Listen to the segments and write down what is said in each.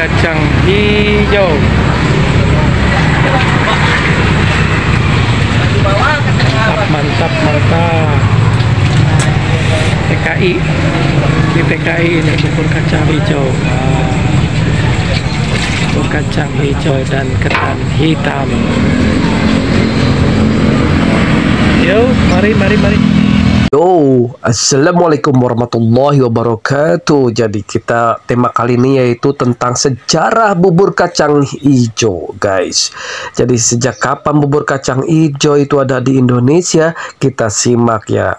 kacang hijau. Mantap, mantap. TKI, di TKI ini bubur kacang hijau. Bubur kacang hijau dan ketan hitam. Yo, mari. Yo, assalamualaikum warahmatullahi wabarakatuh. Jadi tema kali ini yaitu tentang sejarah bubur kacang hijau, guys. Jadi sejak kapan bubur kacang hijau itu ada di Indonesia? Kita simak ya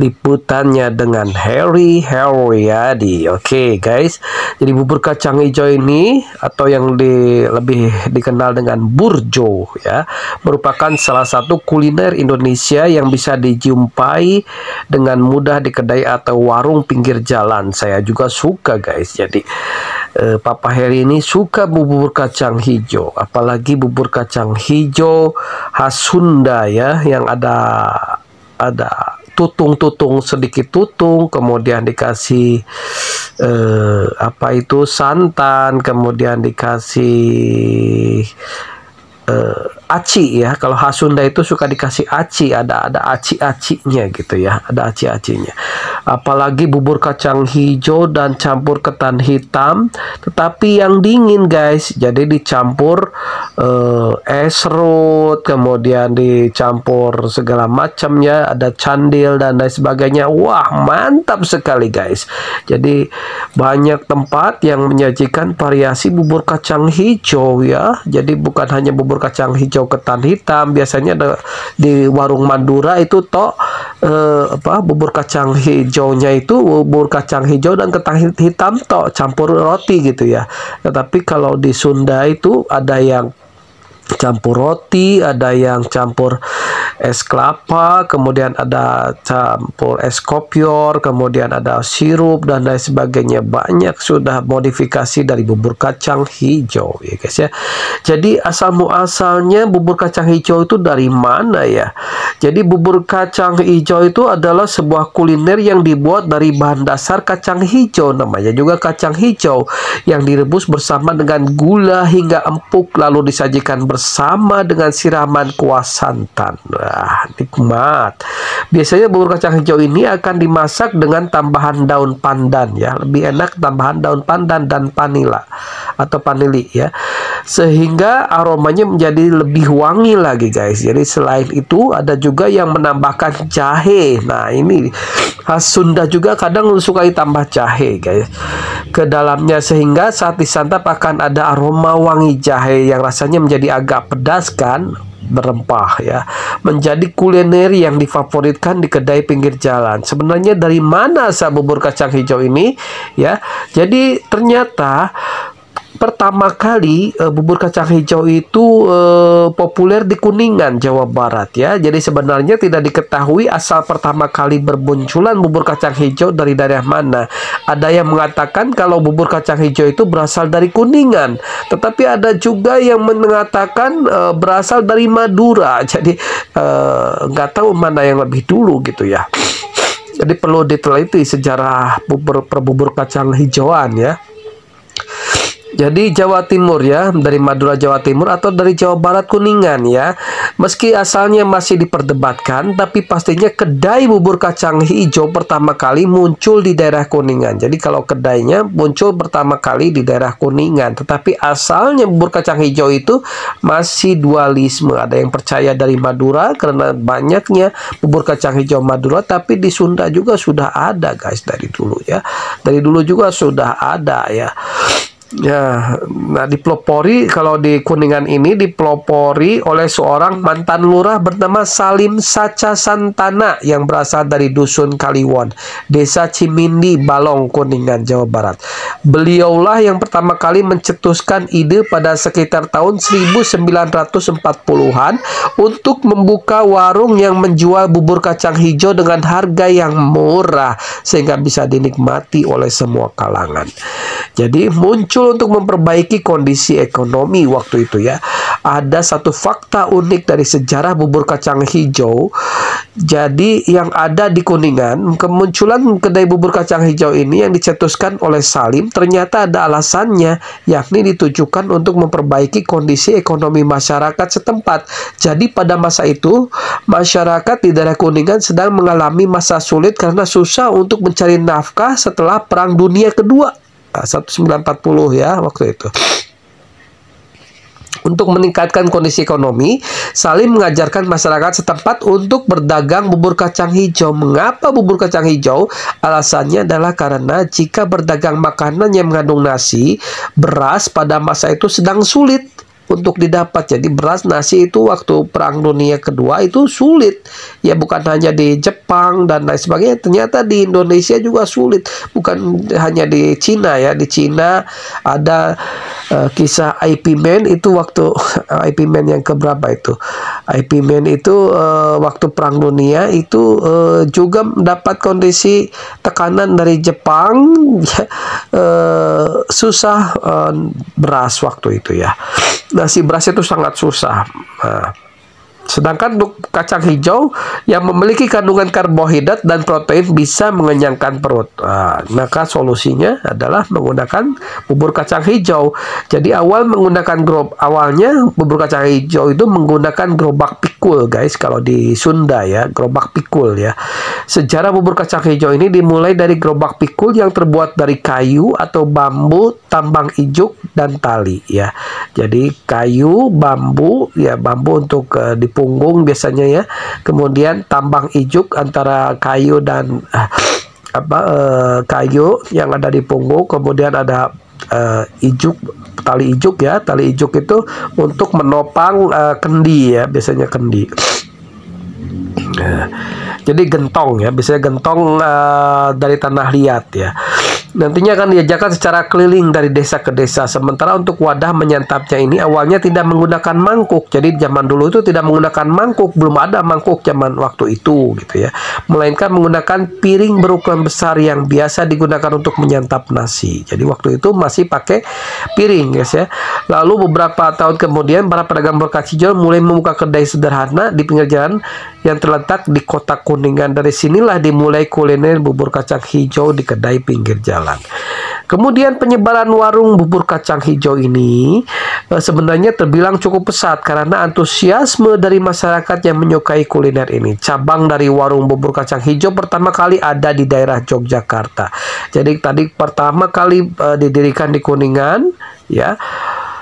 liputannya dengan Harry Haryadi. Oke, guys. Jadi bubur kacang hijau ini atau yang lebih dikenal dengan burjo ya, merupakan salah satu kuliner Indonesia yang bisa dijumpai dengan mudah di kedai atau warung pinggir jalan. Saya juga suka, guys. Jadi Papa Harry ini suka bubur kacang hijau, apalagi bubur kacang hijau khas Sunda ya, yang ada tutung, sedikit tutung, kemudian dikasih santan, kemudian dikasih aci ya. Kalau khas Sunda itu suka dikasih aci, ada aci-acinya gitu ya, ada aci-acinya. Apalagi bubur kacang hijau dan campur ketan hitam, tetapi yang dingin, guys. Jadi dicampur es serut, kemudian dicampur segala macamnya, ada candil dan lain sebagainya. Wah, mantap sekali, guys. Jadi banyak tempat yang menyajikan variasi bubur kacang hijau ya. Jadi bukan hanya bubur kacang hijau ketan hitam, biasanya di warung Madura itu bubur kacang hijaunya itu bubur kacang hijau dan ketan hitam campur roti gitu ya. Tetapi kalau di Sunda itu ada yang campur roti, ada yang campur es kelapa, kemudian ada campur es kopior, kemudian ada sirup dan lain sebagainya. Banyak sudah modifikasi dari bubur kacang hijau ya, guys ya. Jadi asal muasalnya bubur kacang hijau itu dari mana ya? Jadi bubur kacang hijau itu adalah sebuah kuliner yang dibuat dari bahan dasar kacang hijau, namanya juga kacang hijau, yang direbus bersama dengan gula hingga empuk lalu disajikan bersama dengan siraman kuah santan. Wah, nikmat. Biasanya bubur kacang hijau ini akan dimasak dengan tambahan daun pandan ya. Lebih enak tambahan daun pandan dan vanila atau vanili ya, sehingga aromanya menjadi lebih wangi lagi, guys. Jadi selain itu ada juga yang menambahkan jahe. Nah, ini khas Sunda juga kadang suka ditambah jahe, guys, ke dalamnya, sehingga saat disantap akan ada aroma wangi jahe yang rasanya menjadi agak pedas kan, berempah ya, menjadi kuliner yang difavoritkan di kedai pinggir jalan. Sebenarnya dari mana asal bubur kacang hijau ini ya? Jadi ternyata pertama kali bubur kacang hijau itu populer di Kuningan, Jawa Barat ya. Jadi sebenarnya tidak diketahui asal pertama kali bermunculan bubur kacang hijau dari daerah mana. Ada yang mengatakan kalau bubur kacang hijau itu berasal dari Kuningan, tetapi ada juga yang mengatakan berasal dari Madura. Jadi nggak tahu mana yang lebih dulu gitu ya. Jadi perlu diteliti sejarah bubur kacang hijauan ya. Jadi Jawa Timur ya, dari Madura Jawa Timur atau dari Jawa Barat Kuningan ya. Meski asalnya masih diperdebatkan, tapi pastinya kedai bubur kacang hijau pertama kali muncul di daerah Kuningan. Jadi kalau kedainya muncul pertama kali di daerah Kuningan, tetapi asalnya bubur kacang hijau itu masih dualisme. Ada yang percaya dari Madura karena banyaknya bubur kacang hijau Madura, tapi di Sunda juga sudah ada, guys, dari dulu ya. Dari dulu juga sudah ada ya. Ya, nah dipelopori, kalau di Kuningan ini dipelopori oleh seorang mantan lurah bernama Salim Saca Santana yang berasal dari Dusun Kaliwon, Desa Cimindi, Balong, Kuningan, Jawa Barat. Beliaulah yang pertama kali mencetuskan ide pada sekitar tahun 1940-an untuk membuka warung yang menjual bubur kacang hijau dengan harga yang murah sehingga bisa dinikmati oleh semua kalangan. Jadi muncul muncul untuk memperbaiki kondisi ekonomi waktu itu ya. Ada satu fakta unik dari sejarah bubur kacang hijau. Jadi yang ada di Kuningan, kemunculan kedai bubur kacang hijau ini yang dicetuskan oleh Salim ternyata ada alasannya, yakni ditujukan untuk memperbaiki kondisi ekonomi masyarakat setempat. Jadi pada masa itu masyarakat di daerah Kuningan sedang mengalami masa sulit karena susah untuk mencari nafkah setelah Perang Dunia Kedua 1940 ya waktu itu. Untuk meningkatkan kondisi ekonomi, Salim mengajarkan masyarakat setempat untuk berdagang bubur kacang hijau. Mengapa bubur kacang hijau? Alasannya adalah karena jika berdagang makanan yang mengandung nasi, beras pada masa itu sedang sulit untuk didapat. Jadi beras, nasi itu waktu Perang Dunia Kedua itu sulit. Ya bukan hanya di Jepang dan lain sebagainya, ternyata di Indonesia juga sulit. Bukan hanya di Cina ya. Di Cina ada kisah IP Man itu waktu IP Man yang keberapa itu? IP Man itu waktu Perang Dunia itu juga mendapat kondisi tekanan dari Jepang, susah beras waktu itu ya. Nasi beras itu sangat susah. Sedangkan untuk kacang hijau yang memiliki kandungan karbohidrat dan protein bisa mengenyangkan perut. Maka solusinya adalah menggunakan bubur kacang hijau. Jadi awalnya bubur kacang hijau itu menggunakan gerobak pikul guys. Kalau di Sunda ya, gerobak pikul ya. Sejarah bubur kacang hijau ini dimulai dari gerobak pikul yang terbuat dari kayu atau bambu, tambang ijuk dan tali ya. Jadi kayu, bambu ya, bambu untuk di punggung biasanya ya. Kemudian tambang ijuk antara kayu dan kayu yang ada di punggung. Kemudian ada ijuk, tali ijuk ya. Tali ijuk itu untuk menopang kendi ya, biasanya kendi. Jadi gentong ya, biasanya gentong dari tanah liat ya. Nantinya akan diajarkan secara keliling dari desa ke desa. Sementara untuk wadah menyantapnya ini awalnya tidak menggunakan mangkuk. Jadi zaman dulu itu tidak menggunakan mangkuk, belum ada mangkuk zaman waktu itu gitu ya. Melainkan menggunakan piring berukuran besar yang biasa digunakan untuk menyantap nasi. Jadi waktu itu masih pakai piring guys ya. Lalu beberapa tahun kemudian para pedagang bubur kacang hijau mulai membuka kedai sederhana di pinggir jalan yang terletak di kota Kuningan. Dari sinilah dimulai kuliner bubur kacang hijau di kedai pinggir jalan. Kemudian penyebaran warung bubur kacang hijau ini sebenarnya terbilang cukup pesat karena antusiasme dari masyarakat yang menyukai kuliner ini. Cabang dari warung bubur kacang hijau pertama kali ada di daerah Yogyakarta. Jadi tadi pertama kali didirikan di Kuningan ya.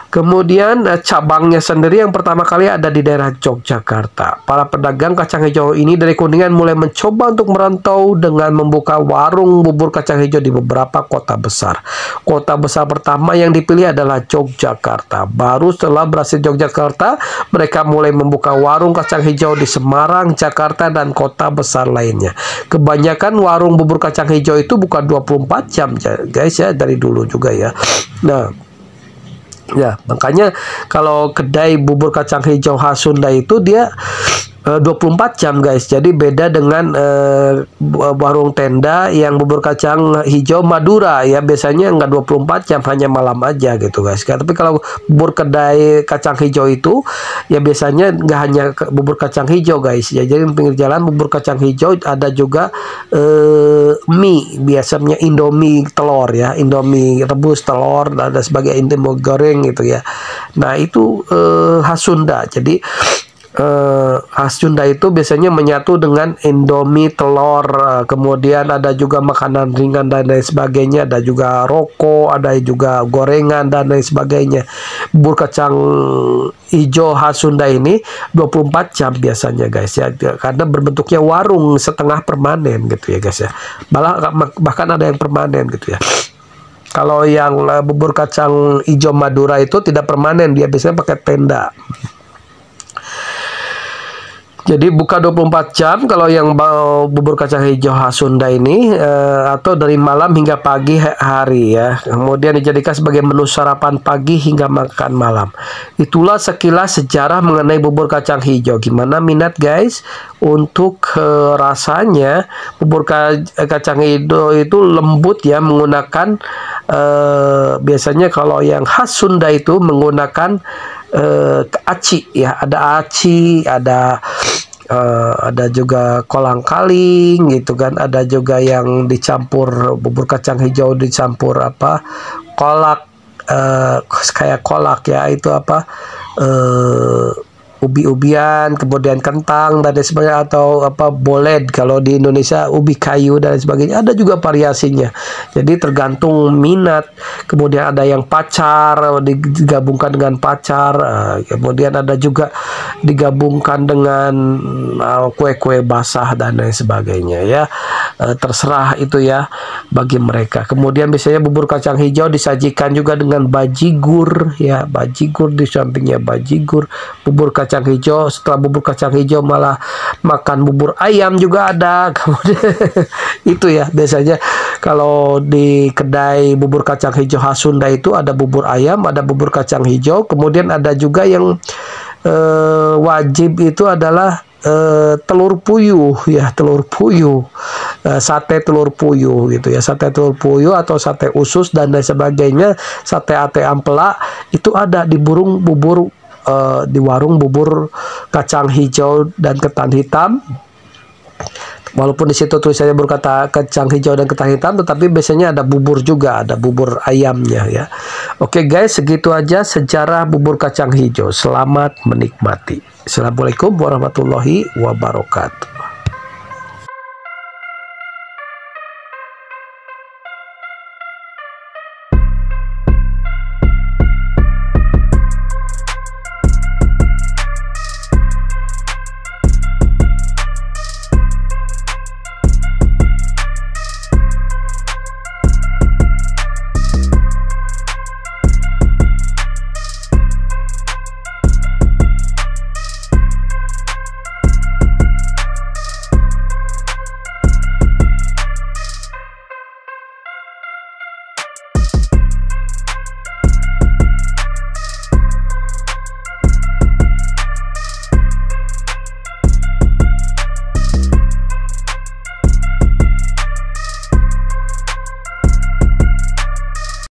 Kemudian cabangnya sendiri yang pertama kali ada di daerah Yogyakarta. Para pedagang kacang hijau ini dari Kuningan mulai mencoba untuk merantau dengan membuka warung bubur kacang hijau di beberapa kota besar. Kota besar pertama yang dipilih adalah Yogyakarta. Baru setelah berhasil Yogyakarta, mereka mulai membuka warung kacang hijau di Semarang, Jakarta, dan kota besar lainnya. Kebanyakan warung bubur kacang hijau itu buka 24 jam guys ya, dari dulu juga ya. Nah, ya, makanya kalau kedai bubur kacang hijau khas Sunda itu dia 24 jam guys. Jadi beda dengan warung tenda yang bubur kacang hijau Madura ya, biasanya nggak 24 jam, hanya malam aja gitu guys. Tapi kalau bubur kedai kacang hijau itu ya biasanya nggak hanya bubur kacang hijau guys ya. Jadi di pinggir jalan bubur kacang hijau ada juga mie, biasanya Indomie telur ya, Indomie rebus telur dan sebagai Indomie goreng gitu ya. Nah itu khas Sunda. Jadi khas Sunda itu biasanya menyatu dengan Indomie telur, kemudian ada juga makanan ringan dan lain sebagainya, ada juga rokok, ada juga gorengan dan lain sebagainya. Bubur kacang hijau khas Sunda ini 24 jam biasanya guys ya, karena berbentuknya warung setengah permanen gitu ya guys ya. Bahkan ada yang permanen gitu ya. Kalau yang bubur kacang hijau Madura itu tidak permanen, dia biasanya pakai tenda. Jadi buka 24 jam kalau yang bubur kacang hijau khas Sunda ini, atau dari malam hingga pagi hari ya. Kemudian dijadikan sebagai menu sarapan pagi hingga makan malam. Itulah sekilas sejarah mengenai bubur kacang hijau. Gimana minat guys? Untuk rasanya bubur kacang hijau itu lembut ya, menggunakan biasanya kalau yang khas Sunda itu menggunakan aci ya, ada aci, ada juga kolang kaling gitu kan, ada juga yang dicampur bubur kacang hijau dicampur apa kolak, kayak kolak ya, itu apa ubi-ubian, kemudian kentang dan lain sebagainya, atau apa boled kalau di Indonesia, ubi kayu dan lain sebagainya. Ada juga variasinya. Jadi tergantung minat. Kemudian ada yang pacar digabungkan dengan pacar, kemudian ada juga digabungkan dengan kue-kue basah dan lain sebagainya ya. Terserah itu ya bagi mereka. Kemudian biasanya bubur kacang hijau disajikan juga dengan bajigur ya, bajigur di sampingnya bajigur, bubur kacang hijau. Setelah bubur kacang hijau malah makan bubur ayam juga ada. Kemudian itu ya, biasanya kalau di kedai bubur kacang hijau khas Sunda itu ada bubur ayam, ada bubur kacang hijau, kemudian ada juga yang wajib itu adalah telur puyuh ya, telur puyuh, sate telur puyuh gitu ya, sate telur puyuh atau sate usus dan lain sebagainya, sate ate ampela itu ada di di warung bubur kacang hijau dan ketan hitam. Walaupun di situ tulisannya berkata kacang hijau dan ketan hitam, tetapi biasanya ada bubur juga, ada bubur ayamnya ya. Oke guys, segitu aja sejarah bubur kacang hijau. Selamat menikmati. Assalamualaikum warahmatullahi wabarakatuh.